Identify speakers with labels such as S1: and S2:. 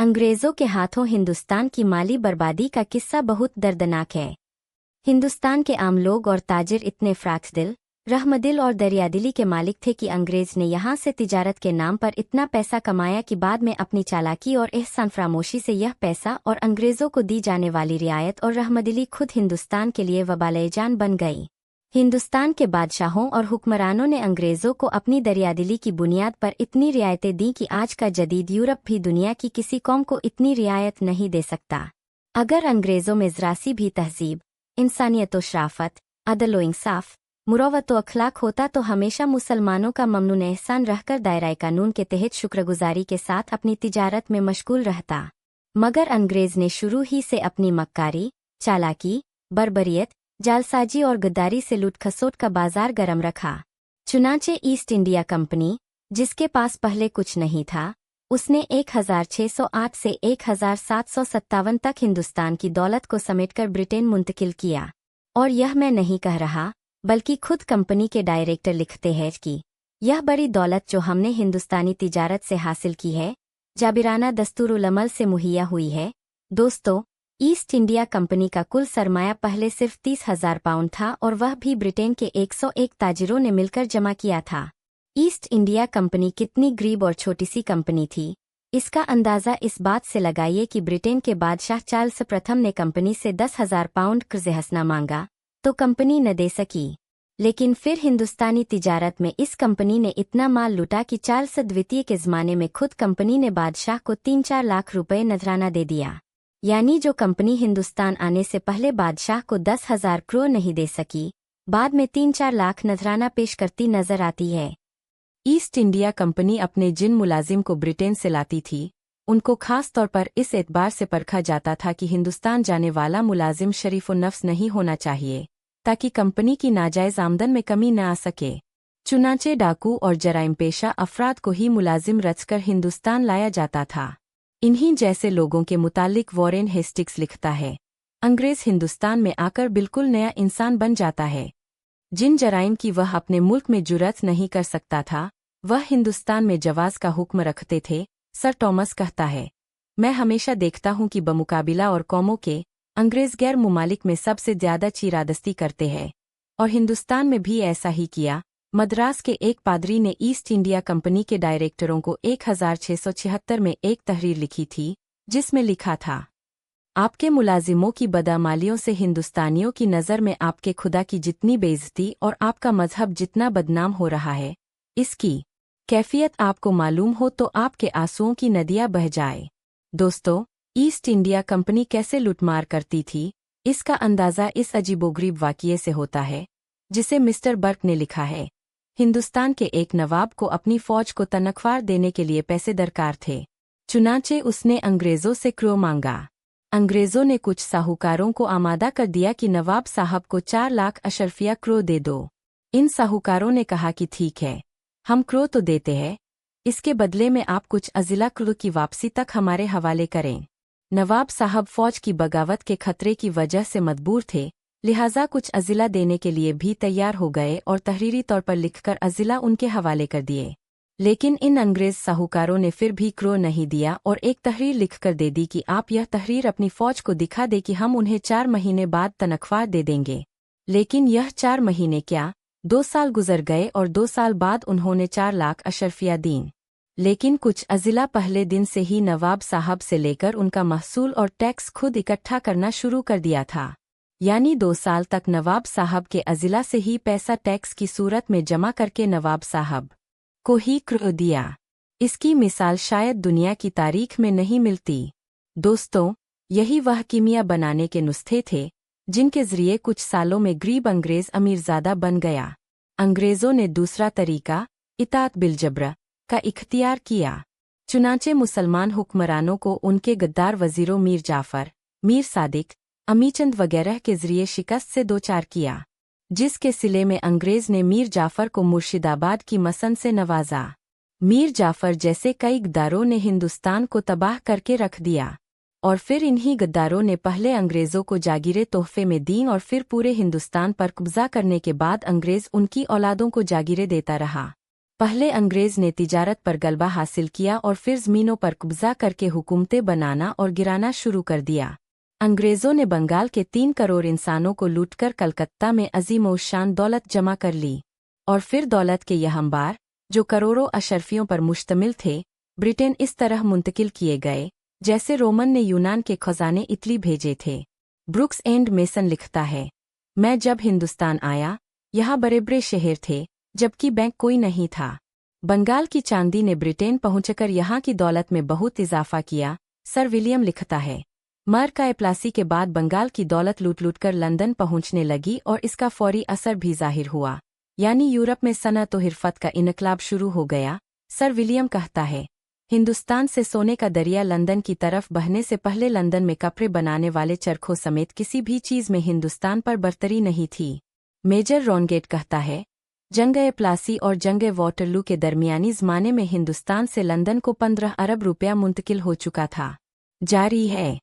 S1: अंग्रेज़ों के हाथों हिंदुस्तान की माली बर्बादी का किस्सा बहुत दर्दनाक है। हिंदुस्तान के आम लोग और ताजिर इतने फ्राक्सदिल, रहमदिल और दरियादिली के मालिक थे कि अंग्रेज ने यहाँ से तिजारत के नाम पर इतना पैसा कमाया कि बाद में अपनी चालाकी और एहसान फरामोशी से यह पैसा और अंग्रेज़ों को दी जाने वाली रियायत और रहमदिली खुद हिंदुस्तान के लिए वबाले जान बन गई। हिंदुस्तान के बादशाहों और हुक्मरानों ने अंग्रेज़ों को अपनी दरियादिली की बुनियाद पर इतनी रियायतें दी कि आज का जदीद यूरोप भी दुनिया की किसी कौम को इतनी रियायत नहीं दे सकता। अगर अंग्रेज़ों में ज़रासी भी तहजीब, इंसानियत व शराफत, अदल व इंसाफ, मुरवत व अखलाक होता तो हमेशा मुसलमानों का ममनून एहसान रहकर दायराए कानून के तहत शुक्रगुजारी के साथ अपनी तिजारत में मशगूल रहता। मगर अंग्रेज़ ने शुरू ही से अपनी मक्कारी, चालाकी, बर्बरियत, जालसाजी और गद्दारी से लूटखसोट का बाजार गरम रखा। चुनांचे ईस्ट इंडिया कंपनी, जिसके पास पहले कुछ नहीं था, उसने 1608 से 1757 तक हिंदुस्तान की दौलत को समेटकर ब्रिटेन मुंतकिल किया। और यह मैं नहीं कह रहा, बल्कि खुद कंपनी के डायरेक्टर लिखते हैं कि यह बड़ी दौलत जो हमने हिंदुस्तानी तिजारत से हासिल की है, जाबिराना दस्तूरुल अमल से मुहैया हुई है। दोस्तों, ईस्ट इंडिया कंपनी का कुल सरमाया पहले सिर्फ 30,000 पाउंड था और वह भी ब्रिटेन के 101 ताजिरों ने मिलकर जमा किया था। ईस्ट इंडिया कंपनी कितनी गरीब और छोटी सी कंपनी थी, इसका अंदाज़ा इस बात से लगाइए कि ब्रिटेन के बादशाह चार्ल्स प्रथम ने कंपनी से 10,000 पाउंड कर्ज़े हसना मांगा तो कंपनी न दे सकी। लेकिन फिर हिंदुस्तानी तिजारत में इस कंपनी ने इतना माल लूटा कि चार्ल्स द्वितीय के ज़माने में खुद कंपनी ने बादशाह को 3-4 लाख रुपए नजराना दे दिया। यानी जो कंपनी हिंदुस्तान आने से पहले बादशाह को 10,000 करोड़ नहीं दे सकी, बाद में 3-4 लाख नजराना पेश करती नजर आती है। ईस्ट इंडिया कंपनी अपने जिन मुलाजिम को ब्रिटेन से लाती थी, उनको खास तौर पर इस एतबार से परखा जाता था कि हिंदुस्तान जाने वाला मुलाजिम शरीफ-उन-नफ्स नहीं होना चाहिए, ताकि कंपनी की नाजायज़ आमदन में कमी न आ सके। चुनांचे डाकू और जराइम पेशा अफराद को ही मुलाजिम रचकर हिंदुस्तान लाया जाता था। इन्हीं जैसे लोगों के मुतालिक वॉरेन हेस्टिक्स लिखता है, अंग्रेज़ हिंदुस्तान में आकर बिल्कुल नया इंसान बन जाता है। जिन जराइम की वह अपने मुल्क में जुर्रत नहीं कर सकता था, वह हिंदुस्तान में जवाज़ का हुक्म रखते थे। सर टॉमस कहता है, मैं हमेशा देखता हूँ कि बमुकाबिला और कौमों के अंग्रेज़ गैर मुमालिक में सबसे ज़्यादा चीरादस्ती करते हैं, और हिंदुस्तान में भी ऐसा ही किया। मद्रास के एक पादरी ने ईस्ट इंडिया कंपनी के डायरेक्टरों को 1676 में एक तहरीर लिखी थी, जिसमें लिखा था, आपके मुलाजिमों की बदअमालियों से हिंदुस्तानियों की नज़र में आपके खुदा की जितनी बेइज्जती और आपका मजहब जितना बदनाम हो रहा है, इसकी कैफियत आपको मालूम हो तो आपके आंसुओं की नदियाँ बह जाए। दोस्तों, ईस्ट इंडिया कंपनी कैसे लूटमार करती थी, इसका अंदाज़ा इस अजीबोगरीब वाक़ये से होता है, जिसे मिस्टर बर्क ने लिखा है। हिंदुस्तान के एक नवाब को अपनी फ़ौज को तनख्वाह देने के लिए पैसे दरकार थे। चुनांचे उसने अंग्रेज़ों से क्रो मांगा। अंग्रेज़ों ने कुछ साहूकारों को आमादा कर दिया कि नवाब साहब को 4 लाख अशरफिया क्रो दे दो। इन साहूकारों ने कहा कि ठीक है, हम क्रो तो देते हैं, इसके बदले में आप कुछ अज़िला क्रो की वापसी तक हमारे हवाले करें। नवाब साहब फ़ौज की बगावत के खतरे की वजह से मजबूर थे, लिहाजा कुछ अज़िला देने के लिए भी तैयार हो गए और तहरीरी तौर पर लिखकर अज़िला उनके हवाले कर दिए। लेकिन इन अंग्रेज़ साहूकारों ने फिर भी क्रो नहीं दिया और एक तहरीर लिखकर दे दी कि आप यह तहरीर अपनी फ़ौज को दिखा दे कि हम उन्हें 4 महीने बाद तनख्वाह दे देंगे। लेकिन यह 4 महीने क्या, 2 साल गुजर गए और 2 साल बाद उन्होंने 4 लाख अशरफिया दीं। लेकिन कुछ अज़िला पहले दिन से ही नवाब साहब से लेकर उनका महसूल और टैक्स खुद इकट्ठा करना शुरू कर दिया था। यानी 2 साल तक नवाब साहब के अज़िला से ही पैसा टैक्स की सूरत में जमा करके नवाब साहब को ही क्रो दिया। इसकी मिसाल शायद दुनिया की तारीख में नहीं मिलती। दोस्तों, यही वह कीमिया बनाने के नुस्खे थे, जिनके ज़रिए कुछ सालों में गरीब अंग्रेज़ अमीरज़ादा बन गया। अंग्रेज़ों ने दूसरा तरीका, इताअत बिलजब्र, का इख्तियार किया। चुनांचे मुसलमान हुक्मरानों को उनके गद्दार वज़ीरों मीर जाफ़र, मीर सादिक, अमीचंद वगैरह के ज़रिए शिकस्त से दोचार किया, जिसके सिले में अंग्रेज़ ने मीर जाफ़र को मुर्शिदाबाद की मसन से नवाजा। मीर जाफ़र जैसे कई गद्दारों ने हिंदुस्तान को तबाह करके रख दिया, और फिर इन्हीं गद्दारों ने पहले अंग्रेज़ों को जागीरें तोहफे में दीं और फिर पूरे हिंदुस्तान पर कब्ज़ा करने के बाद अंग्रेज़ उनकी औलादों को जागीरें देता रहा।
S2: पहले अंग्रेज ने तिजारत पर गलबा हासिल किया और फिर ज़मीनों पर कब्जा करके हुकूमतें बनाना और गिराना शुरू कर दिया। अंग्रेज़ों ने बंगाल के 3 करोड़ इंसानों को लूटकर कलकत्ता में अजीम-ओ-शान दौलत जमा कर ली, और फिर दौलत के यह अंबार, जो करोड़ों अशरफियों पर मुश्तमिल थे, ब्रिटेन इस तरह मुंतकिल किए गए जैसे रोमन ने यूनान के खजाने इटली भेजे थे। ब्रुक्स एंड मेसन लिखता है, मैं जब हिंदुस्तान आया, यहाँ बड़े-बड़े शहर थे, जबकि बैंक कोई नहीं था। बंगाल की चांदी ने ब्रिटेन पहुंचकर यहाँ की दौलत में बहुत इजाफा किया। सर विलियम लिखता है, मर का प्लासी के बाद बंगाल की दौलत लूट कर लंदन पहुंचने लगी और इसका फौरी असर भी जाहिर हुआ, यानी यूरोप में सनअत व हिरफत का इनकलाब शुरू हो गया। सर विलियम कहता है, हिंदुस्तान से सोने का दरिया लंदन की तरफ बहने से पहले लंदन में कपड़े बनाने वाले चरखों समेत किसी भी चीज़ में हिंदुस्तान पर बर्तरी नहीं थी। मेजर रॉनगेट कहता है, जंग-ए प्लासी और जंग-ए वाटरलू के दरमियानी ज़माने में हिंदुस्तान से लंदन को 15 अरब रुपया मुंतकिल हो चुका था। जारी है।